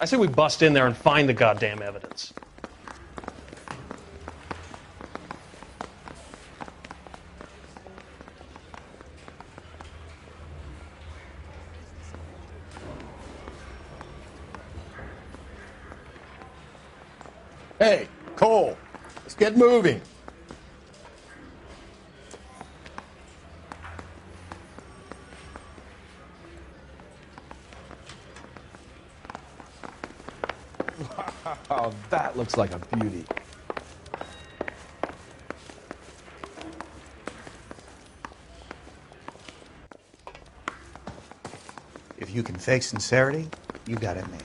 I say we bust in there and find the goddamn evidence. Hey, Cole, let's get moving. Wow, that looks like a beauty. If you can fake sincerity, you got it made.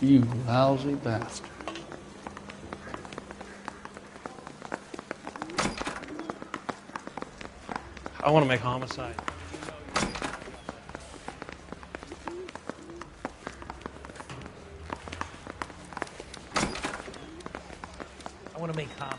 You lousy bastard. I want to make homicide. I want to make homicide.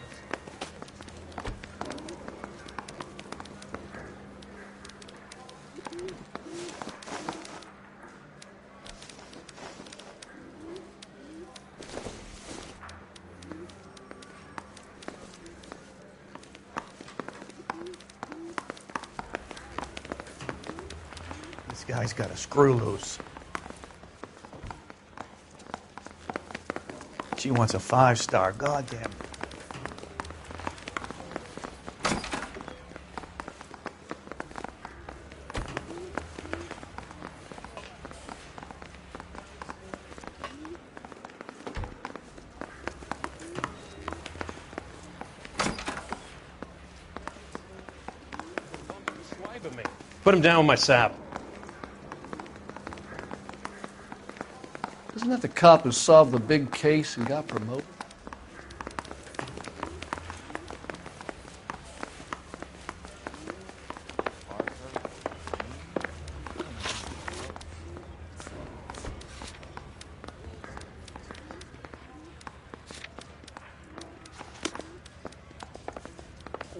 This guy's got a screw loose. She wants a 5-star, goddamn. Put him down with my sap. Isn't that the cop who solved the big case and got promoted?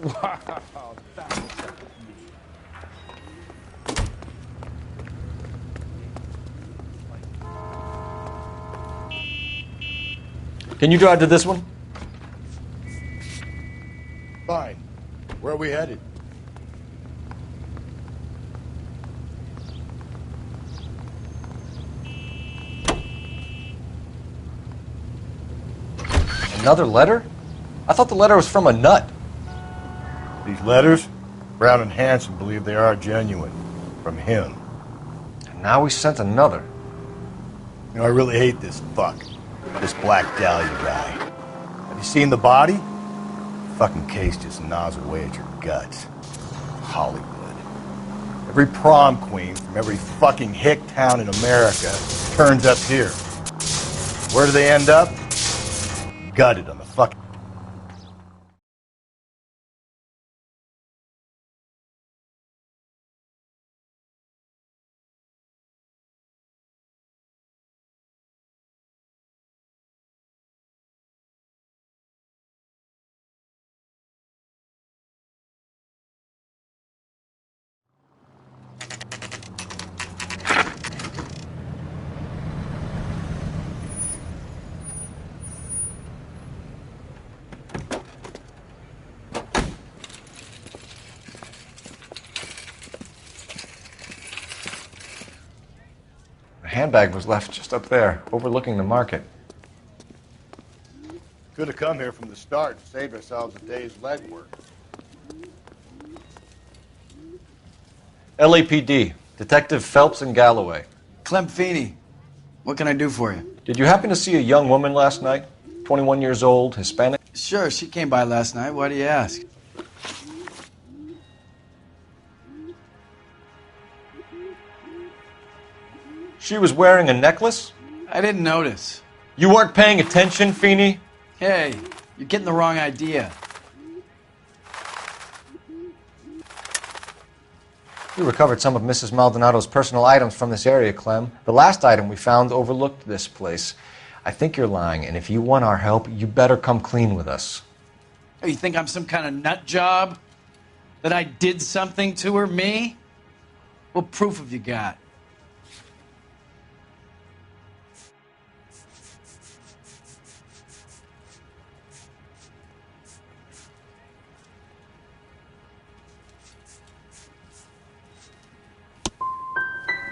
Wow, that looks like a beauty. Can you drive to this one? Fine. Where are we headed? Another letter? I thought the letter was from a nut. These letters, Brown and Hanson believe they are genuine. From him. And now we sent another. You know, I really hate this fuck. This Black Dahlia guy. Have you seen the body? Fucking case just gnaws away at your guts. Hollywood. Every prom queen from every fucking hick town in America turns up here. Where do they end up? Gutted on the fucking... The handbag was left just up there, overlooking the market. Could have come here from the start and saved ourselves a day's legwork. LAPD, Detective Phelps and Galloway. Clem Feeney, what can I do for you? Did you happen to see a young woman last night? 21 years old, Hispanic? Sure, she came by last night. Why do you ask? She was wearing a necklace? I didn't notice. You weren't paying attention, Feeney? Hey, you're getting the wrong idea. We recovered some of Mrs. Maldonado's personal items from this area, Clem. The last item we found overlooked this place. I think you're lying, and if you want our help, you better come clean with us. Oh, you think I'm some kind of nut job? That I did something to her, me? What proof have you got?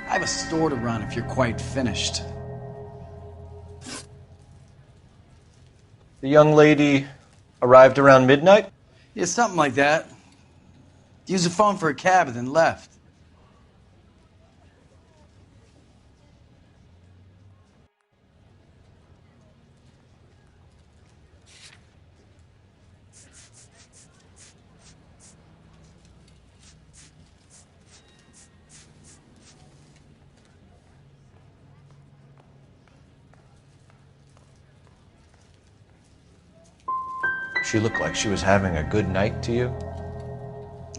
I have a store to run if you're quite finished. The young lady arrived around midnight? Yeah, something like that. Used the phone for a cab and then left. She looked like she was having a good night to you?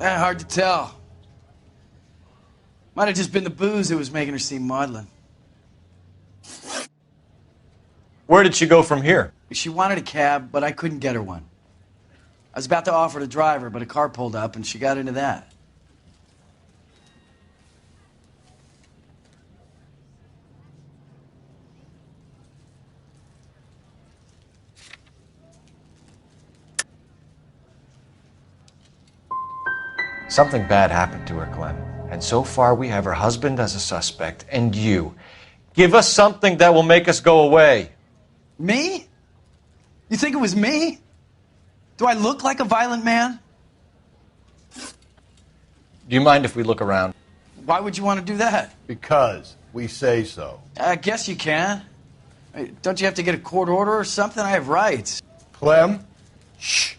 Hard to tell. Might have just been the booze that was making her seem maudlin. Where did she go from here? She wanted a cab, but I couldn't get her one. I was about to offer to drive her, but a car pulled up and she got into that. Something bad happened to her, Clem. And so far we have her husband as a suspect, and you. Give us something that will make us go away. Me? You think it was me? Do I look like a violent man? Do you mind if we look around? Why would you want to do that? Because we say so. I guess you can. Don't you have to get a court order or something? I have rights. Clem? Shh.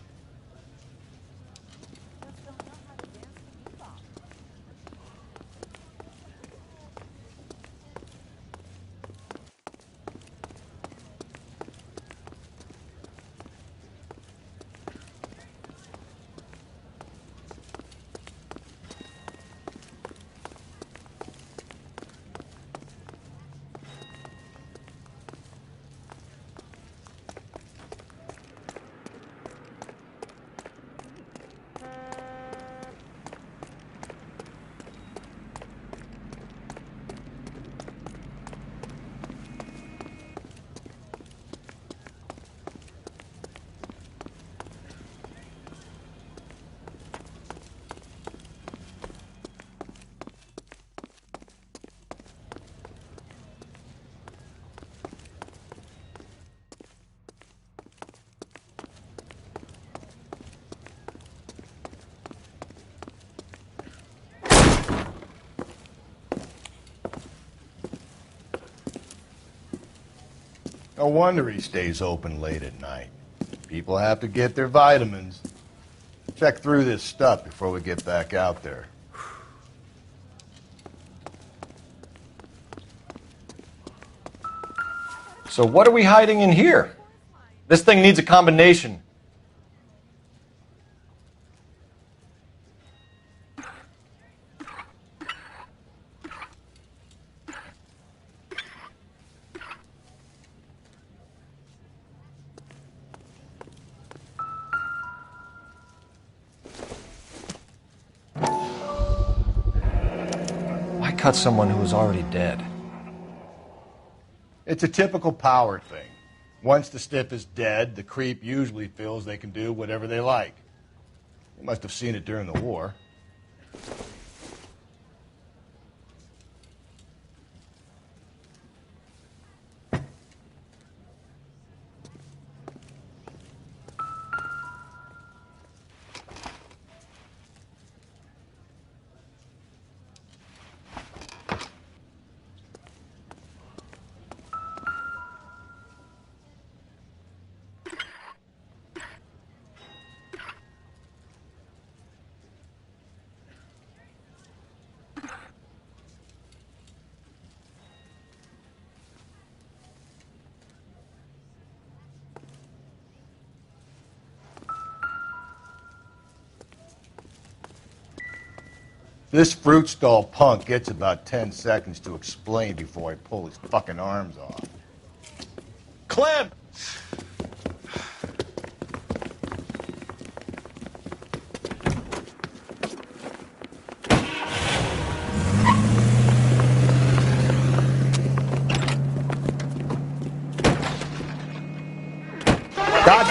No wonder he stays open late at night. People have to get their vitamins. Check through this stuff before we get back out there. So what are we hiding in here? This thing needs a combination. Why cut someone who was already dead? It's a typical power thing. Once the stiff is dead, the creep usually feels they can do whatever they like. You must have seen it during the war. This fruit stall punk gets about 10 seconds to explain before I pull his fucking arms off. Clem!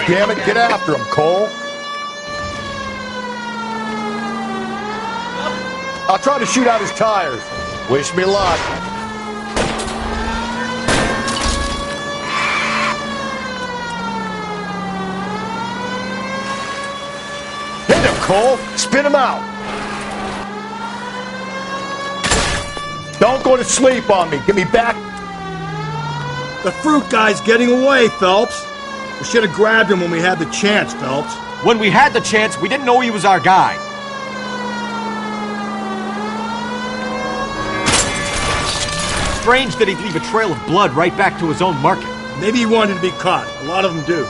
damn it, get after him, Cole. I'll try to shoot out his tires. Wish me luck. Hit him, Cole. Spin him out. Don't go to sleep on me. Get me back. The fruit guy's getting away, Phelps. We should have grabbed him when we had the chance, Phelps. When we had the chance, we didn't know he was our guy. Strange that he'd leave a trail of blood right back to his own market. Maybe he wanted to be caught. A lot of them do.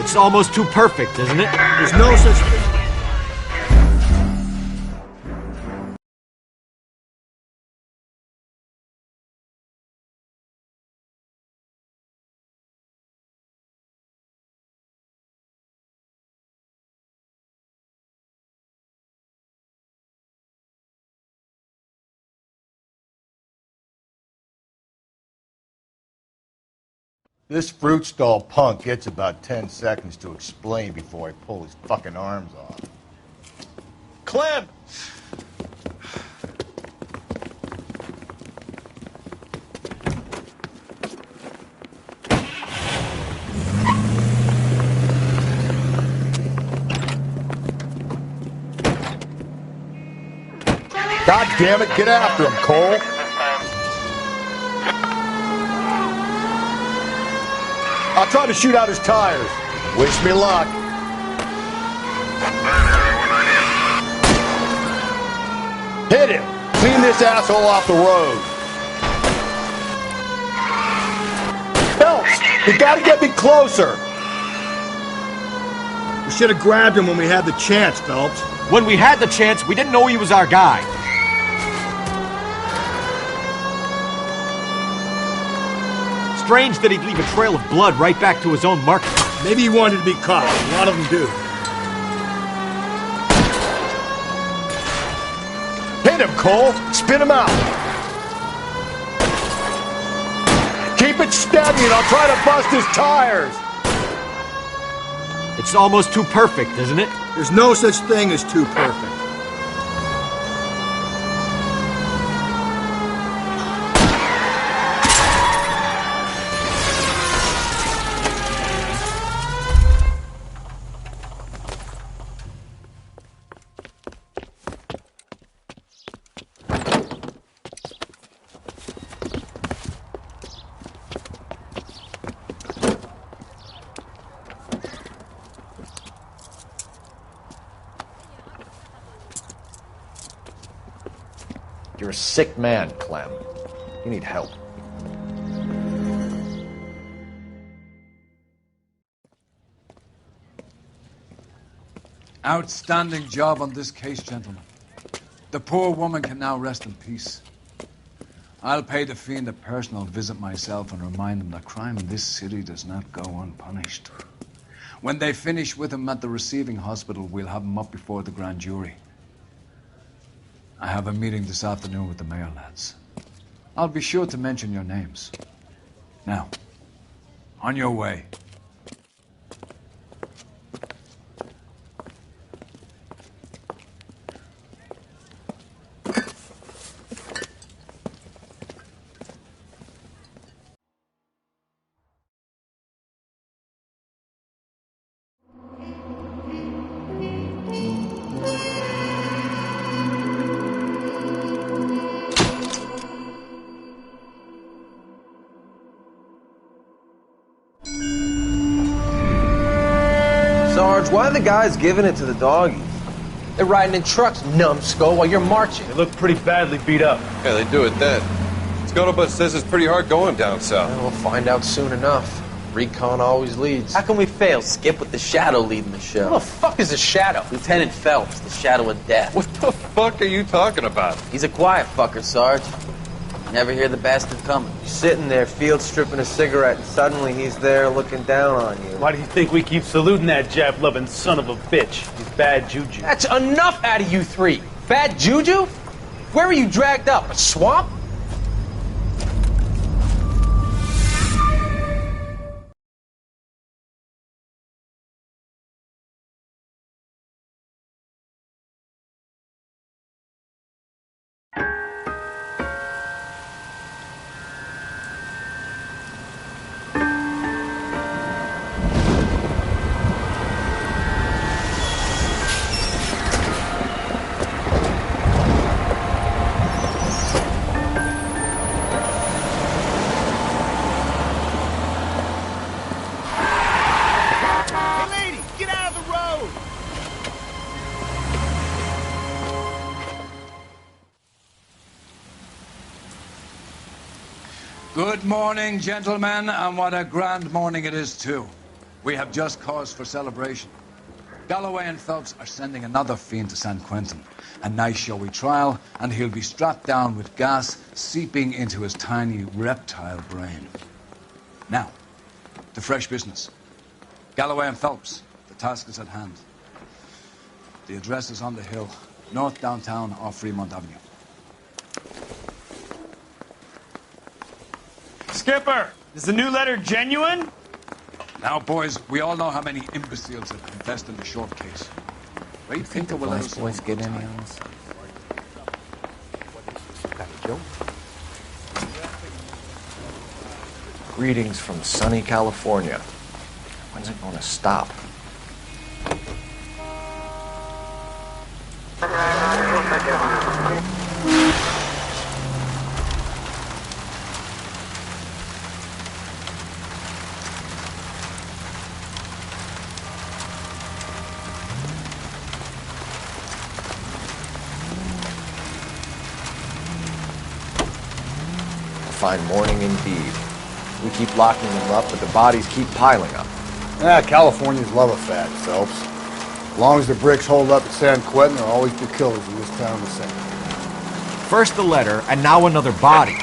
It's almost too perfect, isn't it? There's no such thing. This fruit stall punk gets about 10 seconds to explain before I pull his fucking arms off. Clem! God damn it, get after him, Cole. I'll try to shoot out his tires. Wish me luck. Hit him. Clean this asshole off the road. Phelps, you gotta get me closer. We should have grabbed him when we had the chance, Phelps. When we had the chance, we didn't know he was our guy. Strange that he'd leave a trail of blood right back to his own market. Maybe he wanted to be caught. A lot of them do. Hit him, Cole. Spin him out. Keep it steady and I'll try to bust his tires. It's almost too perfect, isn't it? There's no such thing as too perfect. You're a sick man, Clem. You need help. Outstanding job on this case, gentlemen. The poor woman can now rest in peace. I'll pay the fiend a personal visit myself and remind him that crime in this city does not go unpunished. When they finish with him at the receiving hospital, we'll have him up before the grand jury. I have a meeting this afternoon with the mayor lads. I'll be sure to mention your names. Now, on your way. Sarge, why are the guys giving it to the doggies? They're riding in trucks, numbskull, while you're marching. They look pretty badly beat up. Yeah, they do it then. Scuttlebutt says it's pretty hard going down south. We'll find out soon enough. Recon always leads. How can we fail? Skip with the Shadow leading the show. Who the fuck is a Shadow? Lieutenant Phelps, the Shadow of Death. What the fuck are you talking about? He's a quiet fucker, Sarge. Never hear the bastard coming. You're sitting there, field stripping a cigarette, and suddenly he's there looking down on you. Why do you think we keep saluting that Jap-loving son of a bitch? He's bad juju. That's enough out of you three. Bad juju? Where were you dragged up? A swamp? Good morning, gentlemen, and what a grand morning it is, too. We have just cause for celebration. Galloway and Phelps are sending another fiend to San Quentin. A nice showy trial, and he'll be strapped down with gas seeping into his tiny reptile brain. Now, to fresh business. Galloway and Phelps, the task is at hand. The address is on the hill, north downtown off Fremont Avenue. Skipper, is the new letter genuine? Now, boys, we all know how many imbeciles have confessed in the short case. Great Pinker will let us boys get any on this? Greetings from sunny California. When's it going to stop? Fine morning indeed. We keep locking them up, but the bodies keep piling up. Ah, Californians love a fat, Phelps. As long as the bricks hold up at San Quentin, there'll always be killers in this town the same. First the letter, and now another body.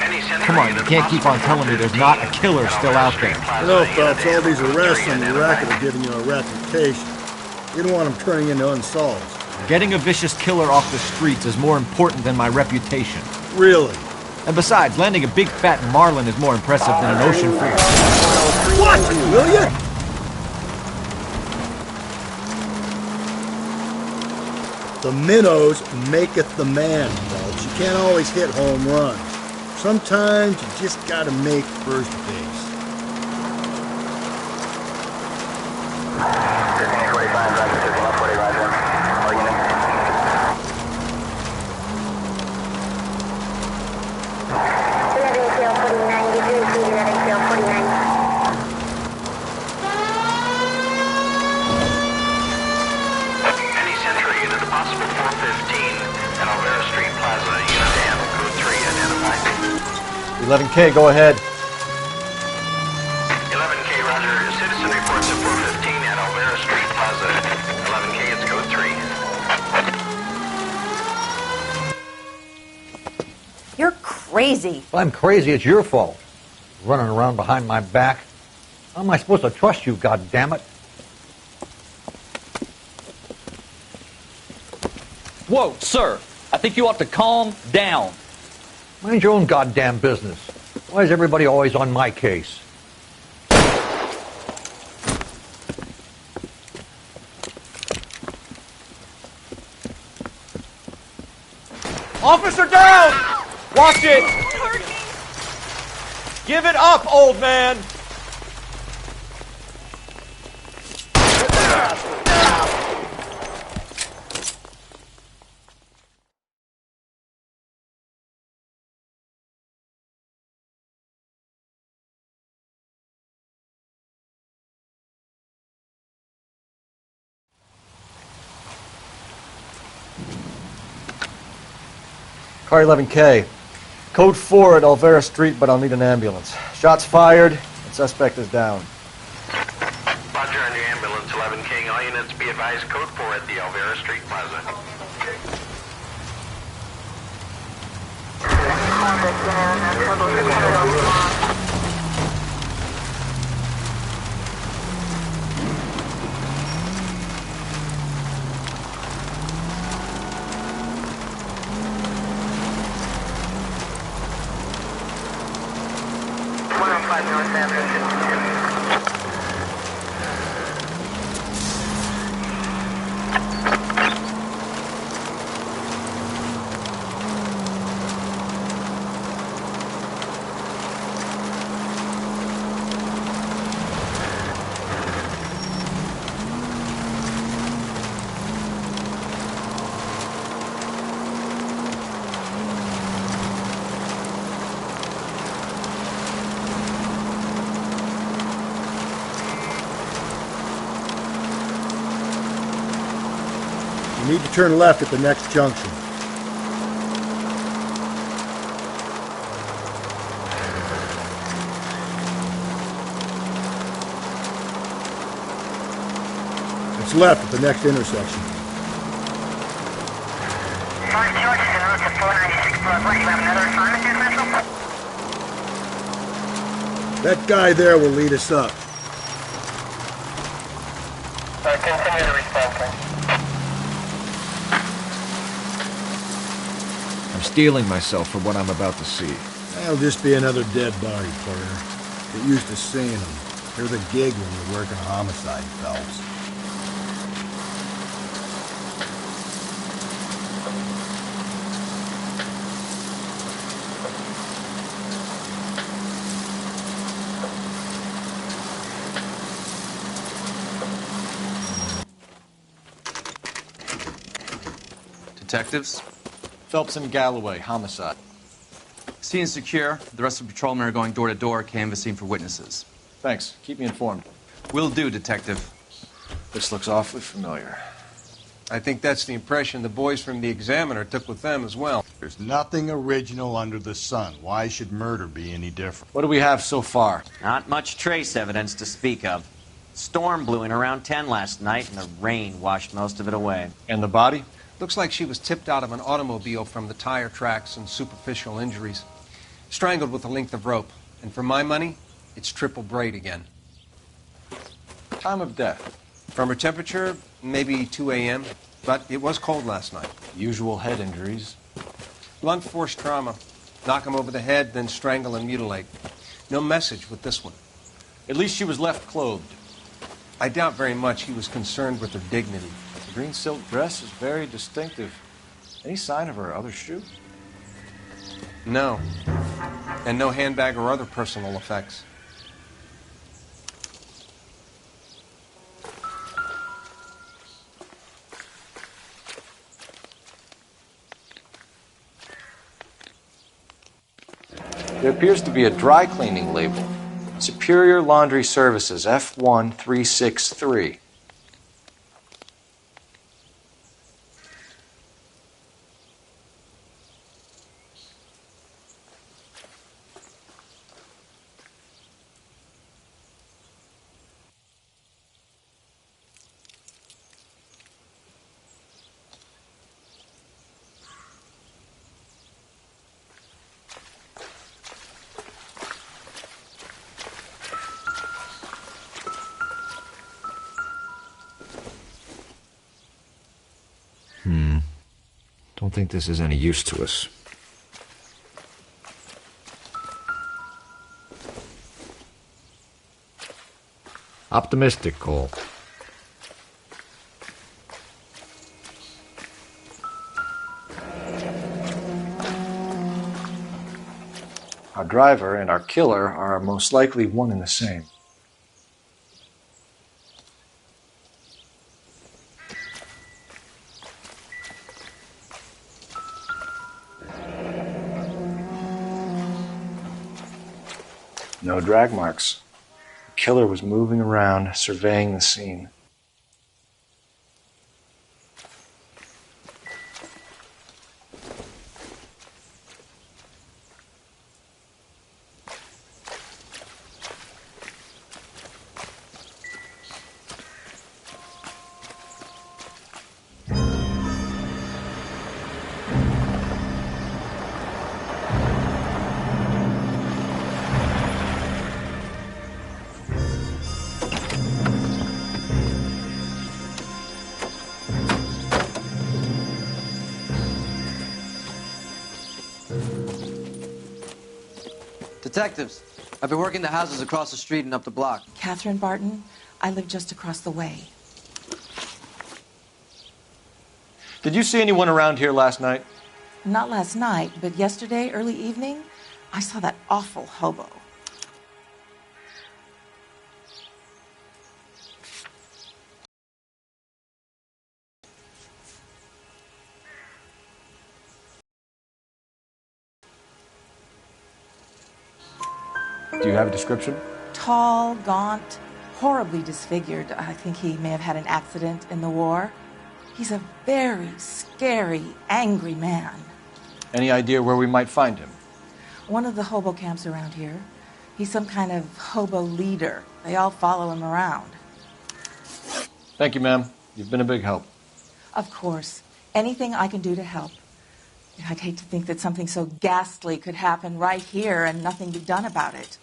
Come on, you can't keep on telling me there's not a killer still out there. You know, Phelps, all these arrests on the record are giving you a reputation. You don't want them turning into unsolved. Getting a vicious killer off the streets is more important than my reputation. Really? And besides, landing a big fat marlin is more impressive than an ocean full of... Watch it, will you? The minnows maketh the man, Phelps. You can't always hit home runs. Sometimes you just gotta make first base. Any Central unit, a possible 415 at Alvera Street Plaza, unit M, code 3, identified. 11K, go ahead. 11K, roger. Citizen reports at 415 at Alvera Street Plaza. 11K, it's code 3. You're crazy. If I'm crazy, it's your fault. Running around behind my back. How am I supposed to trust you, goddammit? Whoa, sir. I think you ought to calm down. Mind your own goddamn business. Why is everybody always on my case? Officer down! Watch it! Give it up, old man! Car 11K. Code 4 at Alvera Street, but I'll need an ambulance. Shots fired, and suspect is down. Roger on your ambulance, 11K. All units be advised, code 4 at the Alvera Street Plaza. You need to turn left at the next junction. It's left at the next intersection. 5 George is en route to 496 Broadway. You have another assignment, Duke Mitchell? That guy there will lead us up. Continue to respond, sir. I'm steeling myself for what I'm about to see. That'll just be another dead body, partner. Get used to seeing them. They're the gig when you're working homicide, Phelps. Detectives? Phelps and Galloway, homicide. Scene is secure. The rest of the patrolmen are going door to door, canvassing for witnesses. Thanks. Keep me informed. Will do, Detective. This looks awfully familiar. I think that's the impression the boys from the Examiner took with them as well. There's nothing original under the sun. Why should murder be any different? What do we have so far? Not much trace evidence to speak of. Storm blew in around 10 last night, and the rain washed most of it away. And the body? Looks like she was tipped out of an automobile from the tire tracks and superficial injuries. Strangled with a length of rope. And for my money, it's triple braid again. Time of death? From her temperature, maybe 2 a.m., but it was cold last night. Usual head injuries. Blunt force trauma. Knock him over the head, then strangle and mutilate. No message with this one. At least she was left clothed. I doubt very much he was concerned with her dignity. The green silk dress is very distinctive. Any sign of her other shoe? No. And no handbag or other personal effects. There appears to be a dry cleaning label. Superior Laundry Services, F1363. Don't think this is any use to us. Optimistic, Cole. Our driver and our killer are most likely one and the same. No drag marks. The killer was moving around, surveying the scene. Detectives, I've been working the houses across the street and up the block. Catherine Barton, I live just across the way. Did you see anyone around here last night? Not last night, but yesterday, early evening, I saw that awful hobo. Do you have a description? Tall, gaunt, horribly disfigured. I think he may have had an accident in the war. He's a very scary, angry man. Any idea where we might find him? One of the hobo camps around here. He's some kind of hobo leader. They all follow him around. Thank you, ma'am. You've been a big help. Of course. Anything I can do to help. I'd hate to think that something so ghastly could happen right here and nothing be done about it.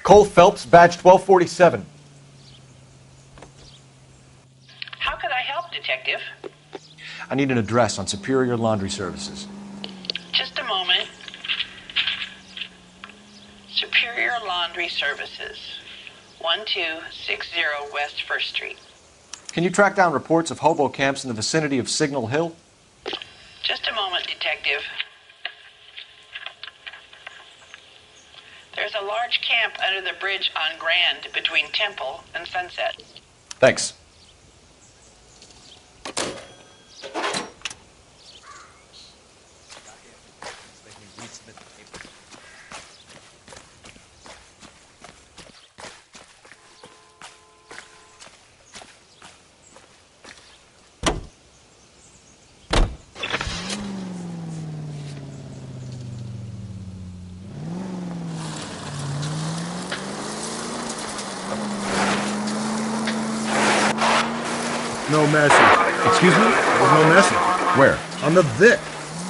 Cole Phelps, badge 1247. How could I help, Detective? I need an address on Superior Laundry Services. Just a moment. Superior Laundry Services, 1260 West 1st Street. Can you track down reports of hobo camps in the vicinity of Signal Hill? Just a moment, Detective. There's a large camp under the bridge on Grand between Temple and Sunset. Thanks. No message. Excuse me? There's no message. Where? On the Vic.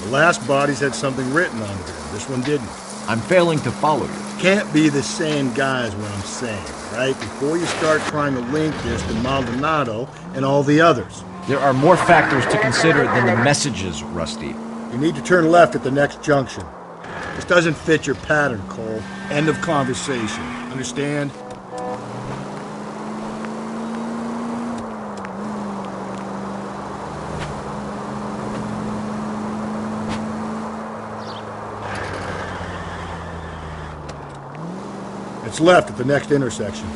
The last bodies had something written on it. This one didn't. I'm failing to follow you. Can't be the same guy is what I'm saying, right? Before you start trying to link this to Maldonado and all the others. There are more factors to consider than the messages, Rusty. You need to turn left at the next junction. This doesn't fit your pattern, Cole. End of conversation. Understand? It's left at the next intersection.